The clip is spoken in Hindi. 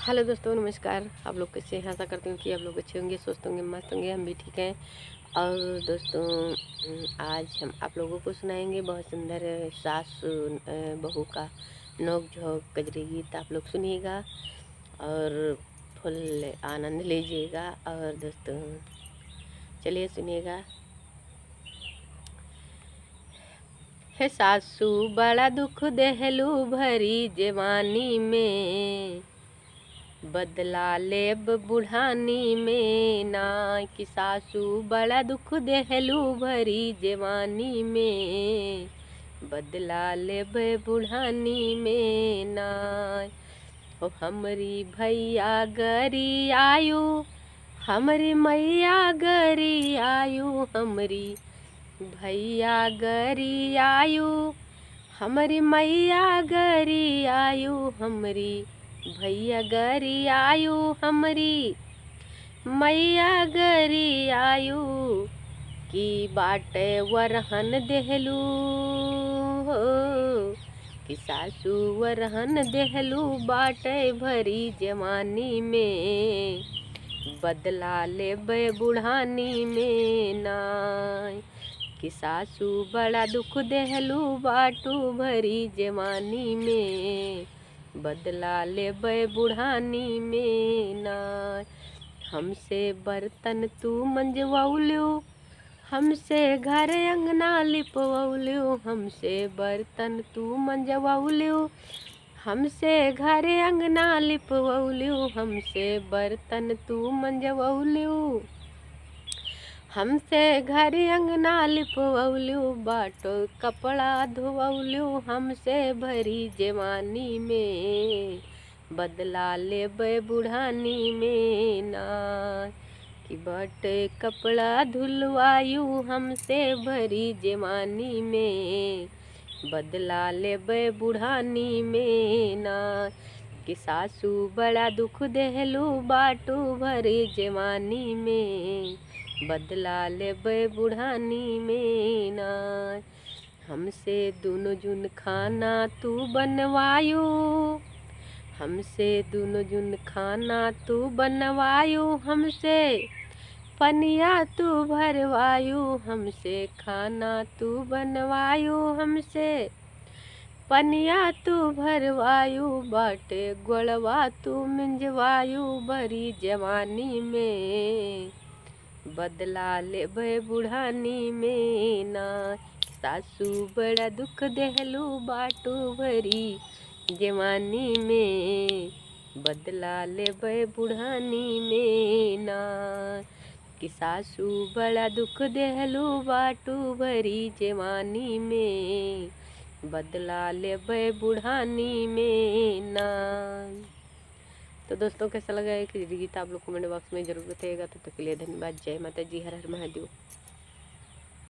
हेलो दोस्तों, नमस्कार। आप लोग कैसे हैं? आशा करती हूँ कि आप लोग अच्छे होंगे, स्वस्थ होंगे, मस्त होंगे। हम भी ठीक हैं। और दोस्तों, आज हम आप लोगों को सुनाएंगे बहुत सुंदर सास बहू का नोक झोंक कजरी गीत। आप लोग सुनिएगा और फुल आनंद लीजिएगा। और दोस्तों चलिए सुनिएगा। है सासू बड़ा दुख देहलू भरी जवानी में, बदला लेब बुढ़ानी में ना। कि सासू बड़ा दुख देहलू भरी जवानी में, बदला लेब बुढ़ानी में ना। ओ हमरी भैया गरी आयु, हमरी मैया गरी आयु, हमरी भैया गरी आयु, हमरी मैया गरी आयु, हमरी भैया गरी आयु, हमरी मैया गरी आयु। की बाटे वरहन देहलू हो, कि सासू वरहन देहलू बाटे भरी जवानी में, बदला लेबे बुढ़ानी में ना। कि सासू बड़ा दुख देहलू बाटू भरी जवानी में, बदला लेबे बुढ़ानी में ना। हमसे बर्तन तू मंजवौलू, हमसे घर अंगना लिपवौलू, हमसे बर्तन तू मंजवौलू, हमसे घर अंगना लिपवौलू, हमसे बर्तन तू मंजवौलू, हमसे घर अंगना लिपवौलू, बाटो कपड़ा धोवौलू, हमसे भरी जवानी में, बदला लेबे बुढ़ानी में ना। कि बाटे कपड़ा धुलवायु, हमसे भरी जवानी में, बदला लेबे बुढ़ानी में ना। कि सासू बड़ा दुख देहलू बाटू भरी जवानी में, बदला लेबे बुढ़ानी में ना। हमसे दोनों जुन खाना तू बनवायु, हमसे दोनों जुन खाना तू बनवायु, हमसे पनिया तू भरवायु, हमसे खाना तू बनवायु, हमसे पनिया तू भरवायु, बाटे गोड़वा तू मिंजवायु भरी जवानी में, बदला लेबे बुढ़ानी में ना। सासू बड़ा दुख देहलू बाटू भरी जवानी में, बदला लेबे बुढ़ानी में ना। कि सासू बड़ा दुख देहलू बाटू भरी जवानी में, बदला लेबे बुढ़ानी में ना। तो दोस्तों, कैसा लगा एक गीत आप लोग कमेंट बॉक्स में जरूर बताइएगा। तब तक के लिए धन्यवाद। जय माता जी, हर हर महादेव।